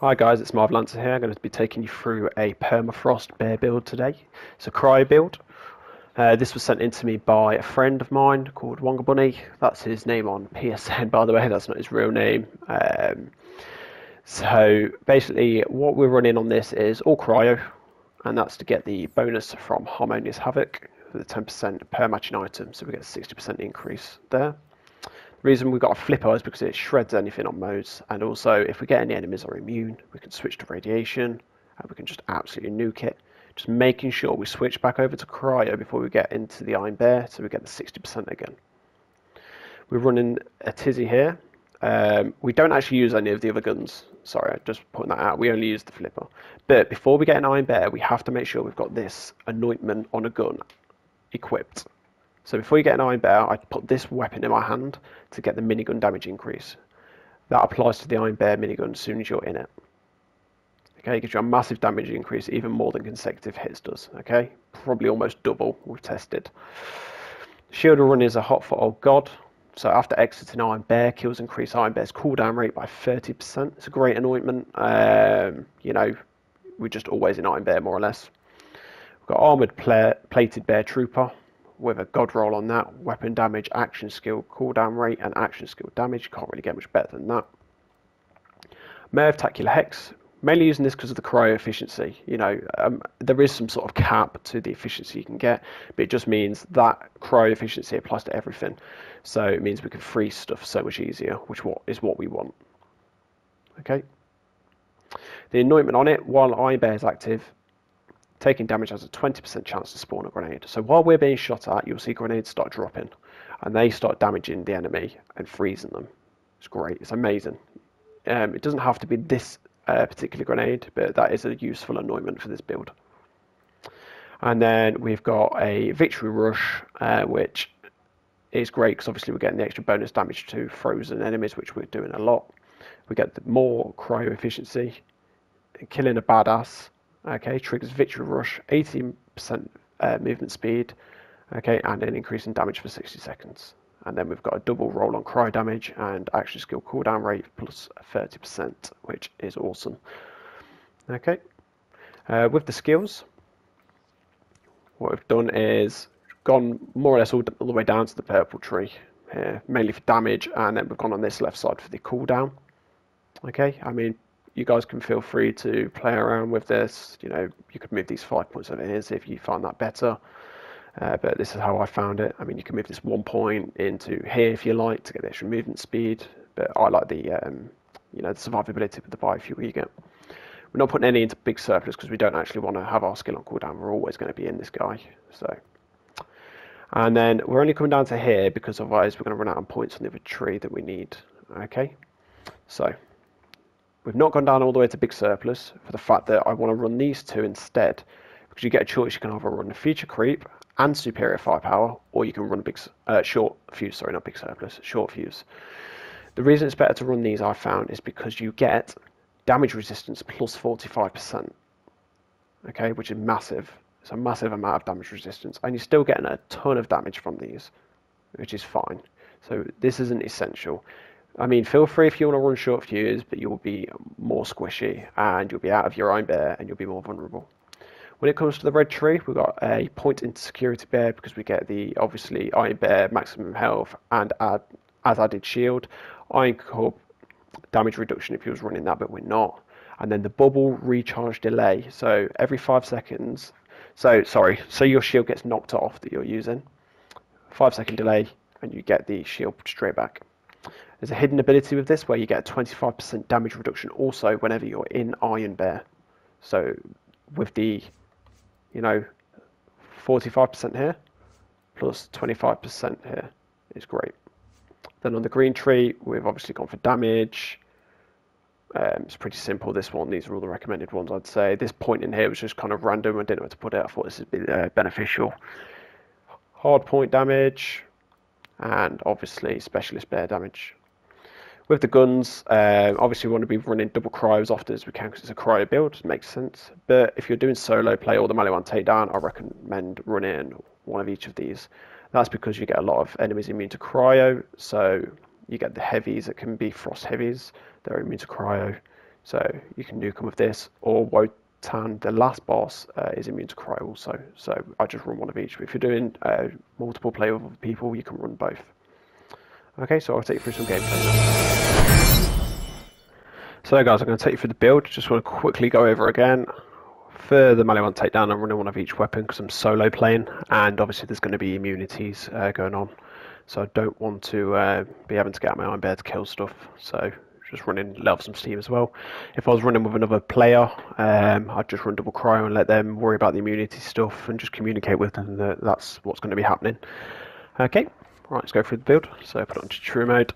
Hi guys, it's Marv Lancer here. I'm going to be taking you through a permafrost bear build today. It's a cryo build. This was sent in to me by a friend of mine called Wonga Bunny. That's his name on PSN, by the way. That's not his real name. So basically, what we're running on this is all cryo, and that's to get the bonus from Harmonious Havoc for the 10% per matching item. So we get a 60% increase there. The reason we've got a flipper is because it shreds anything on modes, and also if we get any enemies that are immune, we can switch to radiation, and we can just absolutely nuke it. Just making sure we switch back over to cryo before we get into the Iron Bear, so we get the 60% again. We're running a Tizzy here. We don't actually use any of the other guns. Sorry, I just putting that out. We only use the flipper. But before we get an Iron Bear, we have to make sure we've got this anointment on a gun equipped. So before you get an Iron Bear, I put this weapon in my hand to get the minigun damage increase. That applies to the Iron Bear minigun as soon as you're in it. Okay, it gives you a massive damage increase, even more than consecutive hits does. Okay, probably almost double, we've tested. Shield will run as a hot for Old God. So after exiting Iron Bear, kills increase Iron Bear's cooldown rate by 30%. It's a great anointment. You know, we're just always in Iron Bear more or less. We've got Armoured Plated Bear Trooper with a god roll on that. Weapon damage, action skill, cooldown rate, and action skill damage. Can't really get much better than that. Mayor of Tacular Hex. Mainly using this because of the cryo efficiency. You know, there is some sort of cap to the efficiency you can get, but it just means that cryo efficiency applies to everything. So it means we can freeze stuff so much easier, which is what we want. Okay. The anointment on it, while Iron Bear is active, taking damage has a 20% chance to spawn a grenade. So while we're being shot at, you'll see grenades start dropping, and they start damaging the enemy and freezing them. It's great. It's amazing. It doesn't have to be this particular grenade, but that is a useful anointment for this build. And then we've got a Victory Rush, which is great because obviously we're getting the extra bonus damage to frozen enemies, which we're doing a lot. We get more cryo efficiency, killing a badass. Okay, triggers Victory Rush, 18% movement speed, okay, and an increase in damage for 60 seconds. And then we've got a double roll on cryo damage and action skill cooldown rate plus 30%, which is awesome. Okay, with the skills, what we've done is gone more or less all the way down to the purple tree here, mainly for damage, and then we've gone on this left side for the cooldown. Okay, I mean, you guys can feel free to play around with this. You know, you could move these 5 points over here if you find that better. But this is how I found it. I mean, you can move this 1 point into here if you like to get the extra movement speed. But I like the, you know, the survivability with the biofuel you get. We're not putting any into big surplus because we don't actually want to have our skill on cooldown. We're always going to be in this guy. So, and then we're only coming down to here because otherwise we're going to run out of points on the other tree that we need. Okay, so. We've not gone down all the way to big surplus for the fact that I want to run these two instead, because you get a choice. You can either run a feature creep and superior firepower, or you can run a big short fuse. Sorry, not big surplus, short fuse. The reason it's better to run these, I found, is because you get damage resistance plus 45%. Okay, which is massive. It's a massive amount of damage resistance, and you're still getting a ton of damage from these, which is fine. So this isn't essential. I mean, feel free if you want to run short fuse, but you'll be more squishy and you'll be out of your Iron Bear and you'll be more vulnerable. When it comes to the red tree, we've got a point into security bear because we get the obviously Iron Bear maximum health and as added shield. Iron Cup damage reduction if you was running that, but we're not. And then the bubble recharge delay. So every 5 seconds. So your shield gets knocked off that you're using. 5-second delay and you get the shield straight back. There's a hidden ability with this where you get a 25% damage reduction also whenever you're in Iron Bear. So with the, you know, 45% here plus 25% here is great. Then on the green tree, we've obviously gone for damage. It's pretty simple, this one. These are all the recommended ones, I'd say. This point in here was just kind of random. I didn't know where to put it. I thought this would be beneficial. Hard point damage and obviously specialist bear damage. With the guns, obviously we want to be running double cryo as often as we can because it's a cryo build, it makes sense. But if you're doing solo play or the melee one takedown, I recommend running one of each of these. That's because you get a lot of enemies immune to cryo, so you get the heavies that can be frost heavies, they're immune to cryo. So you can nuke them with this, or Wotan, the last boss, is immune to Cryo also. So I just run one of each. But if you're doing multiple play with other people, you can run both. Okay, so I'll take you through some gameplay now. So guys, I'm going to take you through the build. Just want to quickly go over again. For the melee one takedown, I'm running one of each weapon because I'm solo playing, and obviously there's going to be immunities going on. So I don't want to be having to get out my iron bear to kill stuff. So just running, let off some steam as well. If I was running with another player, I'd just run double cryo and let them worry about the immunity stuff and just communicate with them that that's what's going to be happening. Okay, right, let's go through the build. So put it onto true mode.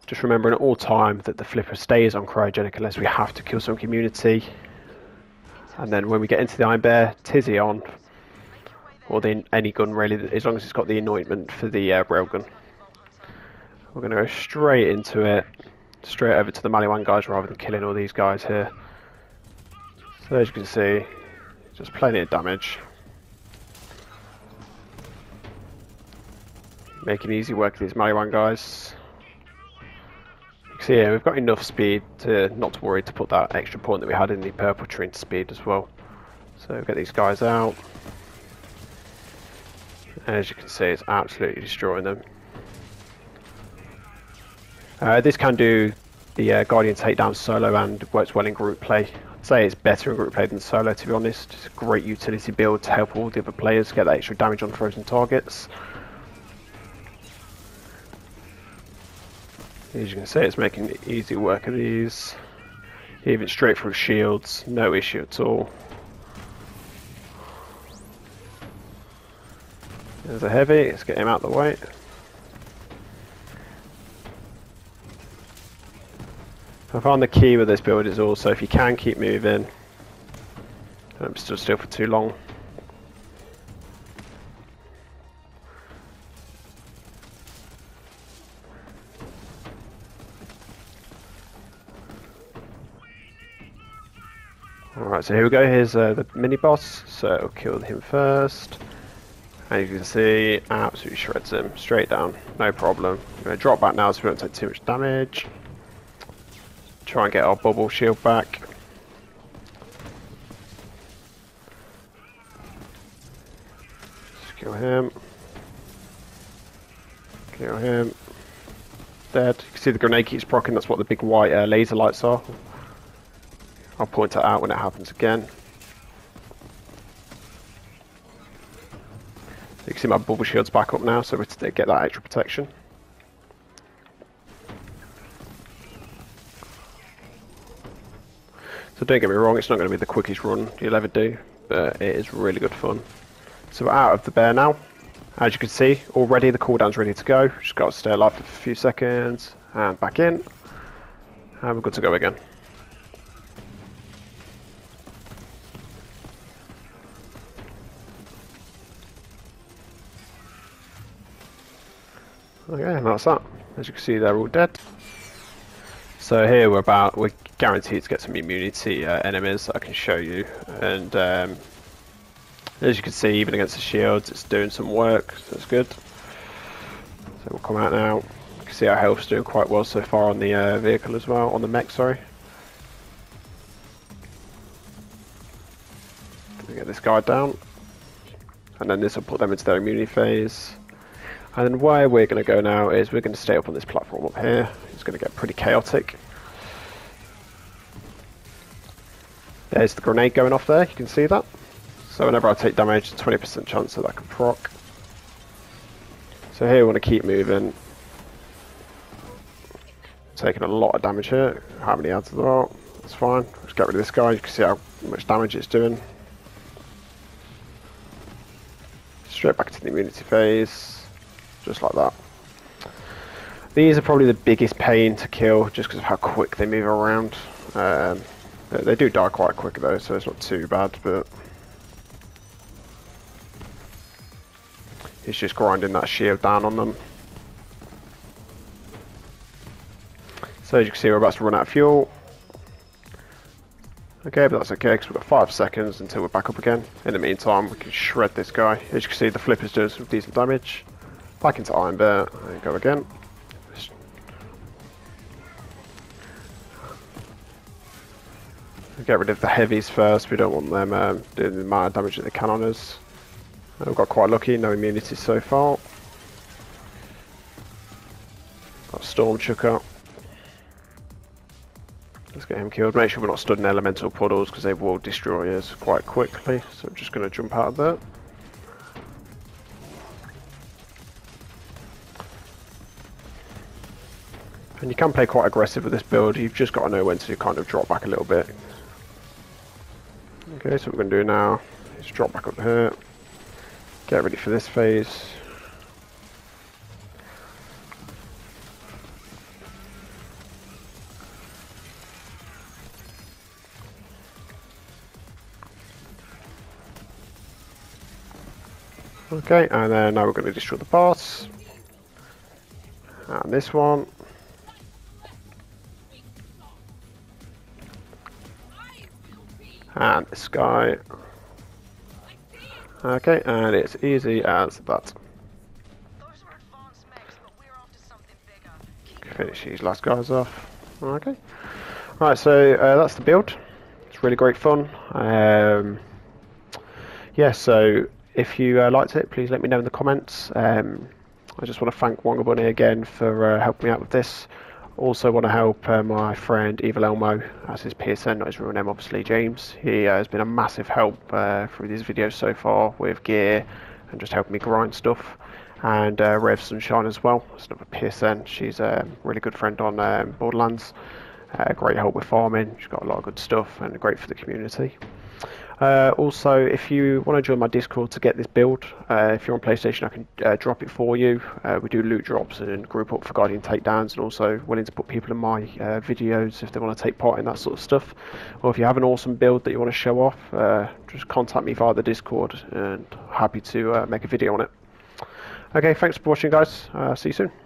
Just remembering at all time that the flipper stays on cryogenic unless we have to kill some community. And then when we get into the iron bear, tizzy on, or any gun really, as long as it's got the anointment for the railgun. We're going to go straight into it. Straight over to the Maliwan guys rather than killing all these guys here. So as you can see, just plenty of damage. Making easy work of these Maliwan guys. You can see here we've got enough speed to not to worry to put that extra point that we had in the purple tree into speed as well. So get these guys out. And as you can see, it's absolutely destroying them. This can do the Guardian takedown solo and works well in group play. I'd say it's better in group play than solo, to be honest. It's a great utility build to help all the other players get that extra damage on frozen targets. As you can see, it's making easy work of these. Even straight through shields, no issue at all. There's a heavy, let's get him out of the way. I find the key with this build is also if you can keep moving, don't stood still for too long. Alright, so here we go, here's the mini boss, so I'll kill him first. And you can see, absolutely shreds him, straight down, no problem. I'm going to drop back now so we don't take too much damage. Try and get our bubble shield back. Just kill him. Kill him. Dead. You can see the grenade keeps proccing, that's what the big white laser lights are. I'll point it out when it happens again. You can see my bubble shield's back up now, so we get that extra protection. So don't get me wrong, it's not going to be the quickest run you'll ever do, but it is really good fun. So we're out of the bear now. As you can see, already the cooldown's ready to go. Just got to stay alive for a few seconds, and back in. And we're good to go again. Okay, and that's that. As you can see, they're all dead. So here we're guaranteed to get some immunity enemies that I can show you, and as you can see, even against the shields, it's doing some work, so that's good. So we'll come out now. You can see our health's doing quite well so far on the vehicle as well, on the mech, sorry. Get this guy down, and then this will put them into their immunity phase. And then where we're going to go now is we're going to stay up on this platform up here. It's going to get pretty chaotic. There's the grenade going off there, you can see that. So whenever I take damage, 20% chance that I can proc. So here we want to keep moving. Taking a lot of damage here. How many adds there are? That's fine. Let's get rid of this guy, you can see how much damage it's doing. Straight back to the immunity phase. Just like that. These are probably the biggest pain to kill just because of how quick they move around. They do die quite quick though, so it's not too bad, but it's just grinding that shield down on them. So as you can see, we're about to run out of fuel. Okay, but that's okay because we've got 5 seconds until we're back up again. In the meantime, we can shred this guy. As you can see, the flipper's doing some decent damage. Back into Iron Bear, there you go again. Get rid of the heavies first, we don't want them doing the amount of damage that they can on us. We've got quite lucky, no immunity so far. Got Storm Chucker. Let's get him killed. Make sure we're not stood in elemental puddles because they will destroy us quite quickly. So I'm just going to jump out of there. And you can play quite aggressive with this build. You've just got to know when to kind of drop back a little bit. Okay, so what we're going to do now is drop back up here. Get ready for this phase. Okay, and then now we're going to destroy the boss. And this one. And this guy. Okay, and it's easy as that. Finish these last guys off. Okay. Right, so that's the build. It's really great fun. Yeah, so if you liked it, please let me know in the comments. I just want to thank Wonga Bunny again for helping me out with this. Also want to help my friend Evil Elmo, as his PSN, not his real name obviously, James. He has been a massive help through these videos so far with gear and just helping me grind stuff. And Rev Sunshine as well, that's another PSN. She's a really good friend on Borderlands. Great help with farming, she's got a lot of good stuff and great for the community. Also, if you want to join my Discord to get this build, if you're on PlayStation, I can drop it for you. We do loot drops and group up for Guardian takedowns, and also willing to put people in my videos if they want to take part in that sort of stuff. Or if you have an awesome build that you want to show off, just contact me via the Discord, and happy to make a video on it. Okay, thanks for watching, guys. See you soon.